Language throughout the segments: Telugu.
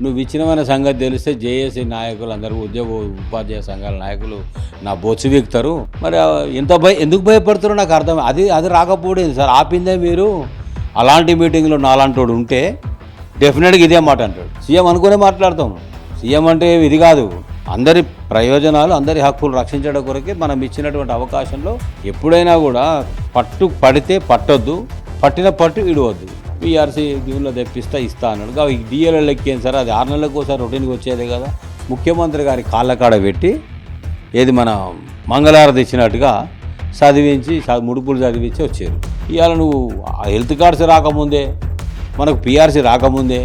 నువ్వు విచ్ఛిన్నమైన సంగతి తెలిస్తే జేఏసీ నాయకులు అందరూ ఉద్యోగ ఉపాధ్యాయ సంఘాల నాయకులు నా బొచ్చు వీక్తారు. మరి ఎందుకు భయపడుతారో నాకు అర్థం. అది రాకపోవడం సార్, ఆపిందే మీరు. అలాంటి మీటింగ్లో నాలాంటోడు ఉంటే డెఫినెట్గా ఇదే మాట అంటాడు. సీఎం అనుకునే మాట్లాడతాం. సీఎం అంటే ఇది కాదు, అందరి ప్రయోజనాలు అందరి హక్కులు రక్షించడం కొరకే మనం ఇచ్చినటువంటి అవకాశంలో ఎప్పుడైనా కూడా పడితే పట్టొద్దు, పట్టిన పట్టు ఇడవద్దు. పీఆర్సీ దీనిలో ఇస్తా అన్నాడు. ఈ డిఎల్ఎల్ ఎక్కేం సార్, అది 6 నెలలకు ఒకసారి రొటీన్గా వచ్చేదే కదా. ముఖ్యమంత్రి గారి కాళ్ళ కాడ పెట్టి ఏది మన మంగళారతి ఇచ్చినట్టుగా చదివించి ముడుపులు చదివించి వచ్చారు. ఇవాళ నువ్వు హెల్త్ కార్డ్స్ రాకముందే, మనకు పీఆర్సీ రాకముందే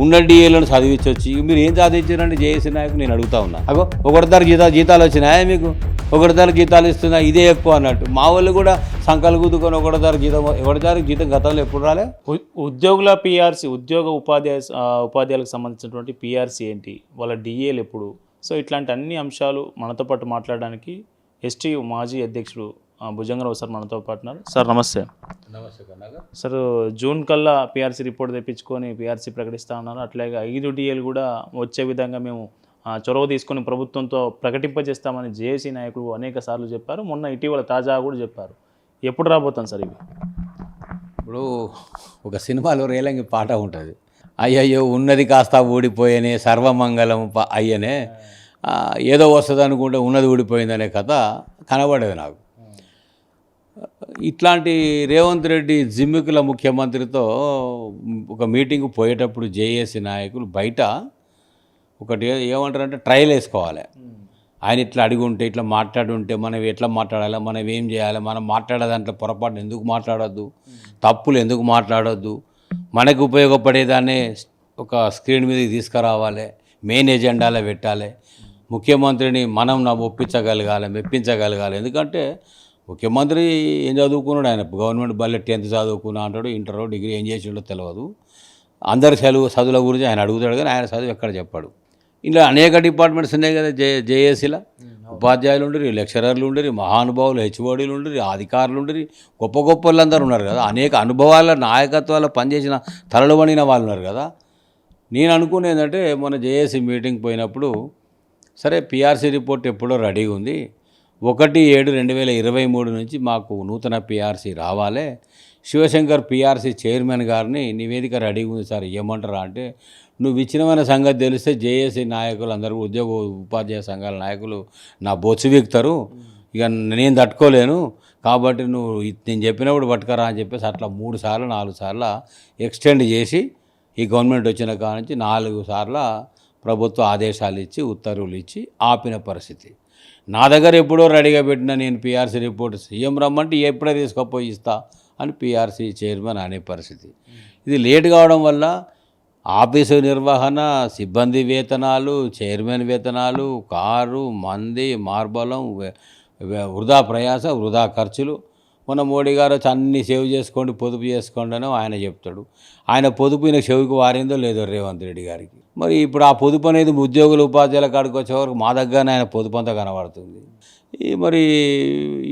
ఉన్న డిఏలను చదివించి వచ్చి మీరు ఏం సాధించారండి జేఏసీ నాయకులు? నేను అడుగుతా ఉన్నా. అగో ఒకటిదారు జీతాలు వచ్చినాయా మీకు? ఒకటిదారు జీతాలు ఇస్తున్నా, ఇదే ఎక్కువ అన్నట్టు. మా వాళ్ళు కూడా సంకలు గుద్దుకొని ఒకటిదారు జీతం గతంలో ఎప్పుడు రాలే. ఉద్యోగుల పీఆర్సీ, ఉపాధ్యాయులకు సంబంధించినటువంటి పీఆర్సీ ఏంటి, వాళ్ళ డిఏలు ఎప్పుడు? సో ఇట్లాంటి అన్ని అంశాలు మనతో పాటు మాట్లాడడానికి ఎస్టీయూ మాజీ అధ్యక్షుడు భుజంగరావు సార్ మనతో పాటు ఉన్నారు. సార్ నమస్తే. నమస్తే కన్నాగా. సార్ జూన్ కల్లా పీఆర్సీ రిపోర్ట్ తెప్పించుకొని పీఆర్సీ ప్రకటిస్తూ ఉన్నారు. అట్లాగే 5 డిఏలు కూడా వచ్చే విధంగా మేము చొరవ తీసుకొని ప్రభుత్వంతో ప్రకటింపజేస్తామని జేఏసీ నాయకులు అనేక సార్లు చెప్పారు. మొన్న ఇటీవల తాజాగా కూడా చెప్పారు. ఎప్పుడు రాబోతాం సార్ ఇవి? ఇప్పుడు ఒక సినిమాలో రేలంగి పాట ఉంటుంది, అయ్యయ్యో ఉన్నది కాస్త ఊడిపోయేనే సర్వమంగళం అయ్యనే, ఏదో వస్తుంది అనుకుంటే ఉన్నది ఊడిపోయిందనే కథ కనబడేది నాకు. ఇట్లాంటి రేవంత్ రెడ్డి జిమ్మికుల ముఖ్యమంత్రితో ఒక మీటింగ్ పోయేటప్పుడు జేఏసీ నాయకులు బయట ఒకటి ఏమంటారంటే ట్రయల్ వేసుకోవాలి. ఆయన ఇట్లా అడిగి ఉంటే, ఇట్లా మాట్లాడుంటే మనం ఎట్లా మాట్లాడాలి, మనం ఏం చేయాలి, మనం మాట్లాడే దాంట్లో పొరపాటు ఎందుకు మాట్లాడొద్దు, తప్పులు ఎందుకు మాట్లాడొద్దు, మనకు ఉపయోగపడేదాన్ని ఒక స్క్రీన్ మీదకి తీసుకురావాలి, మెయిన్ ఎజెండాలో పెట్టాలి, ముఖ్యమంత్రిని మనం ఒప్పించగలగాలి, మెప్పించగలగాలి. ఎందుకంటే ముఖ్యమంత్రి ఏం చదువుకున్నాడు, ఆయన గవర్నమెంట్ బల్లె 10th చదువుకున్నా అంటాడు, ఇంటర్ డిగ్రీ ఏం చేసిండో తెలియదు. అందరి చదువుల గురించి ఆయన అడుగుతాడు, కానీ ఆయన చదువు ఎక్కడ చెప్పాడు. ఇలా అనేక డిపార్ట్మెంట్స్ ఉన్నాయి కదా జేఏసీలో. ఉపాధ్యాయులు ఉండరు, లెక్చరర్లు ఉండరు, మహానుభావులు హెచ్ఓడీలు ఉండరు, అధికారులు ఉండరు, గొప్ప గొప్ప వాళ్ళందరూ ఉన్నారు కదా. అనేక అనుభవాల నాయకత్వాలు పనిచేసిన తలలు వండిన వాళ్ళు ఉన్నారు కదా. నేను అనుకునేది ఏంటంటే, మన జేఏసీ మీటింగ్ పోయినప్పుడు సరే పీఆర్సీ రిపోర్ట్ ఎప్పుడో రెడీగా ఉంది, 1/7/2023 నుంచి మాకు నూతన పీఆర్సీ రావాలి, శివశంకర్ పీఆర్సీ చైర్మన్ గారిని నివేదిక రెడీగా ఉంది సార్ ఏమంటారా అంటే, నువ్వు విచ్ఛిన్నమైన సంగతి తెలిస్తే జేఏసీ నాయకులు అందరూ ఉద్యోగ ఉపాధ్యాయ సంఘాల నాయకులు నా బొచ్చు వీక్తారు, ఇక నేను తట్టుకోలేను, కాబట్టి నువ్వు నేను చెప్పినప్పుడు పట్టుకరా అని చెప్పేసి అట్లా 3 సార్లు 4 సార్లు ఎక్స్టెండ్ చేసి ఈ గవర్నమెంట్ వచ్చిన కాడ నుంచి 4 సార్లు ప్రభుత్వ ఆదేశాలు ఇచ్చి ఉత్తర్వులు ఇచ్చి ఆపిన పరిస్థితి. నా దగ్గర ఎప్పుడో రెడీగా పెట్టిన నేను పీఆర్సీ రిపోర్ట్ సీఎం రమ్మంటే ఎప్పుడే తీసుకుపోయి ఇస్తా అని పీఆర్సీ చైర్మన్ అనే పరిస్థితి. ఇది లేట్ కావడం వల్ల ఆఫీసు నిర్వహణ, సిబ్బంది వేతనాలు, చైర్మన్ వేతనాలు, కారు, మంది, మార్బలం, వృధా ప్రయాస, వృధా ఖర్చులు. మన మోడీ గారు అన్నీ సేవ్ చేసుకోండి, పొదుపు చేసుకోండి అని ఆయన చెప్తాడు. ఆయన పొదుపు ఈయన చెవికి వారిందో లేదో రేవంత్ రెడ్డి గారికి. మరి ఇప్పుడు ఆ పొదుపు అనేది ఉద్యోగులు ఉపాధ్యాయుల కాడికి వచ్చే వరకు మా దగ్గరనే ఆయన పొదుపు అంతా కనబడుతుంది. మరి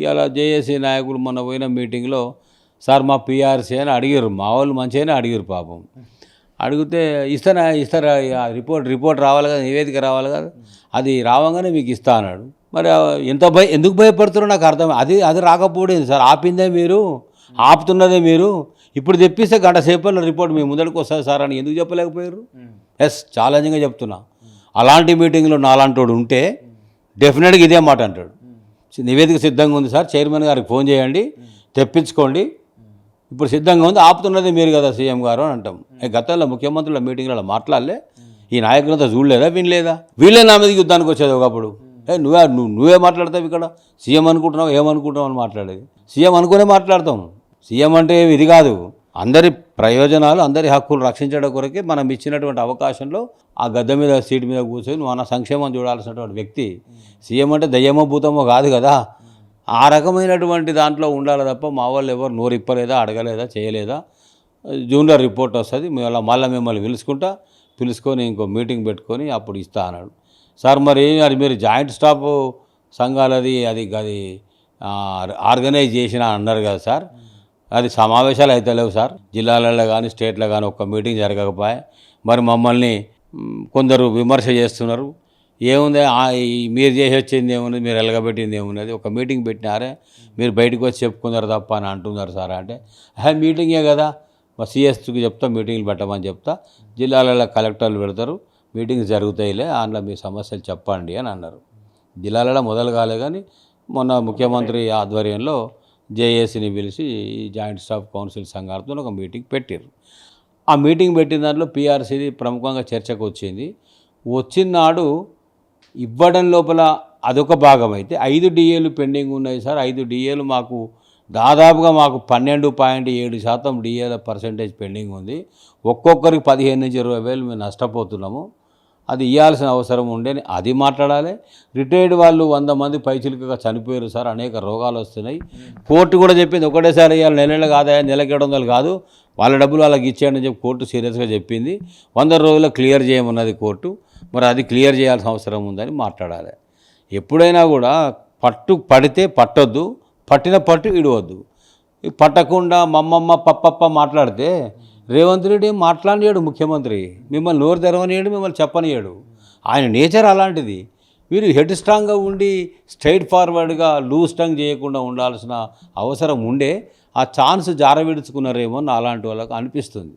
ఇలా జేఏసీ నాయకులు మొన్న పోయిన మీటింగ్లో సార్ మా పీఆర్సీ అని అడిగారు, మా వాళ్ళు మంచిగానే అడిగారు పాపం. అడిగితే ఇస్తారా రిపోర్ట్ రావాలి కదా, నివేదిక రావాలి కదా, అది రావంగానే మీకు ఇస్తా అన్నాడు. మరి ఎందుకు భయపడుతారో నాకు అర్థం. అది రాకపోవడం సార్, ఆపిందే మీరు, ఆపుతున్నదే మీరు. ఇప్పుడు తెప్పిస్తే గంట సేపట్లో రిపోర్ట్ మీ ముందరికి వస్తుంది సార్ అని ఎందుకు చెప్పలేకపోయారు? ఛాలెంజింగ్గా చెప్తున్నా. అలాంటి మీటింగ్లో నాలాంటోడు ఉంటే డెఫినెట్గా ఇదే మాట అంటాడు. నివేదిక సిద్ధంగా ఉంది సార్, చైర్మన్ గారికి ఫోన్ చేయండి, తెప్పించుకోండి, ఇప్పుడు సిద్ధంగా ఉంది, ఆపుతున్నదే మీరు కదా సీఎం గారు అని అంటాం. గతంలో ముఖ్యమంత్రుల మీటింగ్లలో మాట్లాడలే, ఈ నాయకులంతా చూడలేదా, వినలేదా? వీళ్ళే నా మీదకి యుద్ధానికి వచ్చేది ఒకప్పుడు. నువ్వే మాట్లాడతావు, ఇక్కడ సీఎం అనుకుంటున్నావు, ఏమనుకుంటున్నావు అని మాట్లాడేది. సీఎం అనుకునే మాట్లాడతాం. సీఎం అంటే ఇది కాదు, అందరి ప్రయోజనాలు అందరి హక్కులు రక్షించడం కొరకే మనం ఇచ్చినటువంటి అవకాశంలో ఆ గద్దె మీద సీటు మీద కూర్చొని మన సంక్షేమం చూడాల్సినటువంటి వ్యక్తి. సీఎం అంటే దయ్యమో భూతమో కాదు కదా, ఆ రకమైనటువంటి దాంట్లో ఉండాలి తప్ప మా వాళ్ళు ఎవరు నోరు ఇప్పలేదా, అడగలేదా, చేయలేదా. జూన్లో రిపోర్ట్ వస్తుంది, మళ్ళీ మిమ్మల్ని పిలుచుకొని ఇంకో మీటింగ్ పెట్టుకొని అప్పుడు ఇస్తా అన్నాడు. సార్ మరి అది మీరు జాయింట్ స్టాఫ్ సంఘాలది అది ఆర్గనైజ్ చేసిన అన్నారు కదా సార్, అది సమావేశాలు అయితే లేవు సార్, జిల్లాలలో కానీ స్టేట్లో కానీ ఒక్క మీటింగ్ జరగకపోయా, మరి మమ్మల్ని కొందరు విమర్శ చేస్తున్నారు. ఏముంది మీరు చేసి వచ్చింది ఏముంది, మీరు ఎలగబెట్టింది ఏమున్నది, ఒక మీటింగ్ పెట్టినారే మీరు బయటకు వచ్చి చెప్పుకున్నారు తప్ప అని అంటున్నారు సార్. అంటే మీటింగే కదా, మా సిఎస్కి చెప్తా మీటింగ్లు పెట్టమని చెప్తా, జిల్లాలలో కలెక్టర్లు పెడతారు, మీటింగ్స్ జరుగుతాయిలే, అందులో మీ సమస్యలు చెప్పండి అని అన్నారు. జిల్లాలలో మొదలు కాలే కానీ మొన్న ముఖ్యమంత్రి ఆధ్వర్యంలో జేఏసీని పిలిచి జాయింట్ స్టాఫ్ కౌన్సిల్ సంఘాలతో ఒక మీటింగ్ పెట్టారు. ఆ మీటింగ్ పెట్టిన దాంట్లో పీఆర్సీది ప్రముఖంగా చర్చకు వచ్చింది. వచ్చిన నాడు ఇవ్వడం లోపల అదొక భాగం అయితే 5 డిఏలు పెండింగ్ ఉన్నాయి సార్. 5 డిఏలు మాకు దాదాపుగా మాకు 12.7% డిఏల పర్సెంటేజ్ పెండింగ్ ఉంది. ఒక్కొక్కరికి 15 నుంచి 20 వేలు మేము నష్టపోతున్నాము, అది ఇవ్వాల్సిన అవసరం ఉండే అది మాట్లాడాలి. రిటైర్డ్ వాళ్ళు 100 మంది పైచిలుకగా చనిపోయారు సార్, అనేక రోగాలు వస్తున్నాయి. కోర్టు కూడా చెప్పింది ఒకటేసారి ఇవ్వాలి, నెలలు కాదా, నెలకి 700 కాదు, వాళ్ళ డబ్బులు వాళ్ళకి ఇచ్చేయండి అని చెప్పి కోర్టు సీరియస్గా చెప్పింది. 100 రోజుల్లో క్లియర్ చేయమన్నది కోర్టు. మరి అది క్లియర్ చేయాల్సిన అవసరం ఉందని మాట్లాడాలి. ఎప్పుడైనా కూడా పడితే పట్టొద్దు, పట్టిన పట్టు ఇడవద్దు. పట్టకుండా మమ్మమ్మ పప్పప్ప మాట్లాడితే రేవంత్ రెడ్డి ఏం మాట్లాడినాడు ముఖ్యమంత్రి, మిమ్మల్ని నోరు తెరవనియాడు, మిమ్మల్ని చెప్పనియాడు. ఆయన నేచర్ అలాంటిది. మీరు హెడ్ స్ట్రాంగ్గా ఉండి స్ట్రైట్ ఫార్వర్డ్గా లూజ్ టంగ్ చేయకుండా ఉండాల్సిన అవసరం ఉండే, ఆ ఛాన్స్ జారవిడుచుకున్నారేమో అని అలాంటి వాళ్ళకు అనిపిస్తుంది.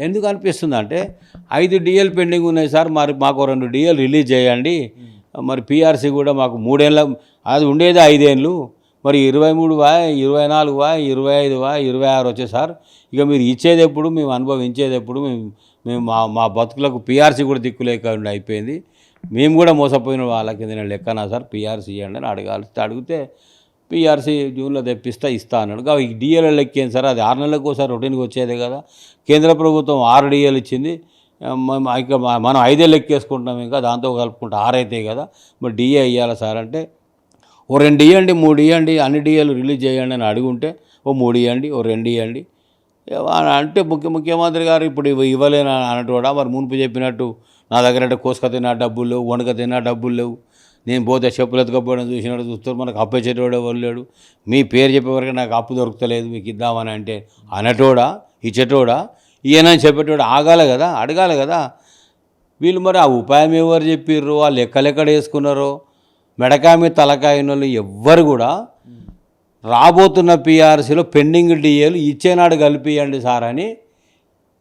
ఎందుకు అనిపిస్తుంది అంటే 5 డిఎల్ పెండింగ్ ఉన్నాయి సార్, మరి మాకు 2 డిఎల్ రిలీజ్ చేయండి, మరి పీఆర్సీ కూడా మాకు 3 ఏళ్ళ అది ఉండేది 5 ఏళ్ళు, మరి 23 వాయ్ 24 వాయ్ 25 వాయ్ 26 వచ్చే సార్, ఇక మీరు ఇచ్చేది ఎప్పుడు, మేము అనుభవించేది ఎప్పుడు, మేము మా బతుకులకు పీఆర్సీ కూడా దిక్కు లేకుండా అయిపోయింది, మేము కూడా మోసపోయిన వాళ్ళ కింద లెక్కనా సార్, పీఆర్సీ ఇవ్వండి అని అడిగితే పీఆర్సీ జూన్లో ఇస్తా అన్నాడు. ఈ డిఏల లెక్కేం సార్, అది 6 నెలలకు ఒకసారి రొటీన్గా వచ్చేదే కదా. కేంద్ర ప్రభుత్వం 6 డిఏలు ఇచ్చింది, ఇక మనం 5 లెక్కేసుకుంటున్నాం, ఇంకా దాంతో కలుపుకుంటే 6 అవుతాయి కదా, మరి డిఏ ఇవ్వాలి సార్ అంటే ఓ 2 ఇవ్వండి 3 ఇవ్వండి, అన్ని డిఏలు రిలీజ్ చేయండి అని అడుగుంటే ఓ 3 ఇవ్వండి ఓ 2 ఇవ్వండి అంటే ముఖ్యమంత్రి గారు ఇప్పుడు ఇవ్వలేని అన్నట్టుగా మరి మునుపు చెప్పినట్టు నా దగ్గర అంటే కోసుక తిన్నా డబ్బులు లేవు, వణుక తిన్నా డబ్బులు లేవు, నేను పోతే చెప్పులు ఎత్తుకపోవడం చూసినట్టు చూస్తారు, మనకు అప్పు ఇచ్చేటోడే వల్లేడు, మీ పేరు చెప్పేవరకు నాకు అప్పు దొరుకుతలేదు మీకు ఇద్దామని అంటే అనటోడా ఇచ్చేటోడా ఈయనని చెప్పేటోడు ఆగాలి కదా, అడగాలి కదా. వీళ్ళు మరి ఆ ఉపాయం ఎవరు చెప్పిర్రు, ఆ లెక్కలెక్కడ వేసుకున్నారో, మెడకాయ మీద తలకాయ వాళ్ళు ఎవ్వరు కూడా రాబోతున్న పీఆర్సీలో పెండింగ్ డిఏలు ఇచ్చేనాడు కలిపియండి సార్ అని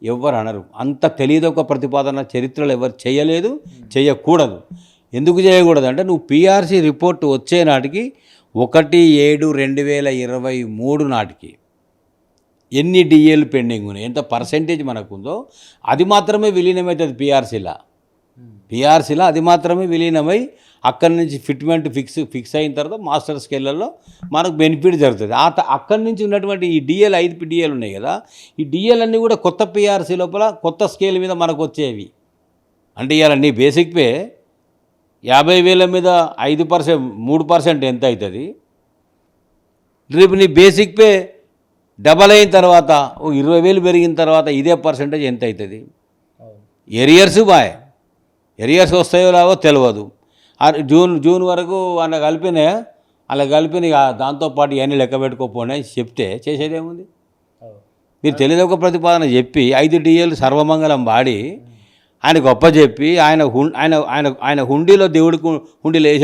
ఎవ్వరు అనరు. అంత తెలియదొక ప్రతిపాదన చరిత్రలో ఎవరు చేయలేదు, చేయకూడదు. ఎందుకు చేయకూడదు అంటే నువ్వు పీఆర్సీ రిపోర్టు వచ్చే నాటికి 1/7/2023 నాటికి ఎన్ని డిఏలు పెండింగ్ ఉన్నాయి, ఎంత పర్సెంటేజ్ మనకుందో అది మాత్రమే విలీనమవుతుంది పీఆర్సీలో అది మాత్రమే విలీనమై అక్కడి నుంచి ఫిట్మెంట్ ఫిక్స్ అయిన తర్వాత మాస్టర్ స్కేళ్ళల్లో మనకు బెనిఫిట్ జరుగుతుంది. అక్కడి నుంచి ఉన్నటువంటి ఈ డిఏలు 5 డిఏలు ఉన్నాయి కదా, ఈ డిఏలు అన్నీ కూడా కొత్త పీఆర్సీ లోపల కొత్త స్కేల్ మీద మనకు వచ్చేవి. అంటే ఇవాళ నీ బేసిక్ పే 50,000 మీద 5% 3% ఎంత అవుతుంది, రేపు నీ బేసిక్ పే డబల్ అయిన తర్వాత 20,000 పెరిగిన తర్వాత ఇదే పర్సెంటేజ్ ఎంత అవుతుంది. ఎరియర్స్ వస్తాయో రావో తెలియదు. జూన్ వరకు అలా కలిపిన దాంతోపాటు ఇవన్నీ లెక్క పెట్టుకోపోయినా చెప్తే చేసేదేముంది. మీరు తెలియదు ఒక ప్రతిపాదన చెప్పి 5 డిఏలు సర్వమంగళం వాడి ఆయన గొప్ప చెప్పి ఆయన హుండీలో దేవుడికి హుండీలో వేసే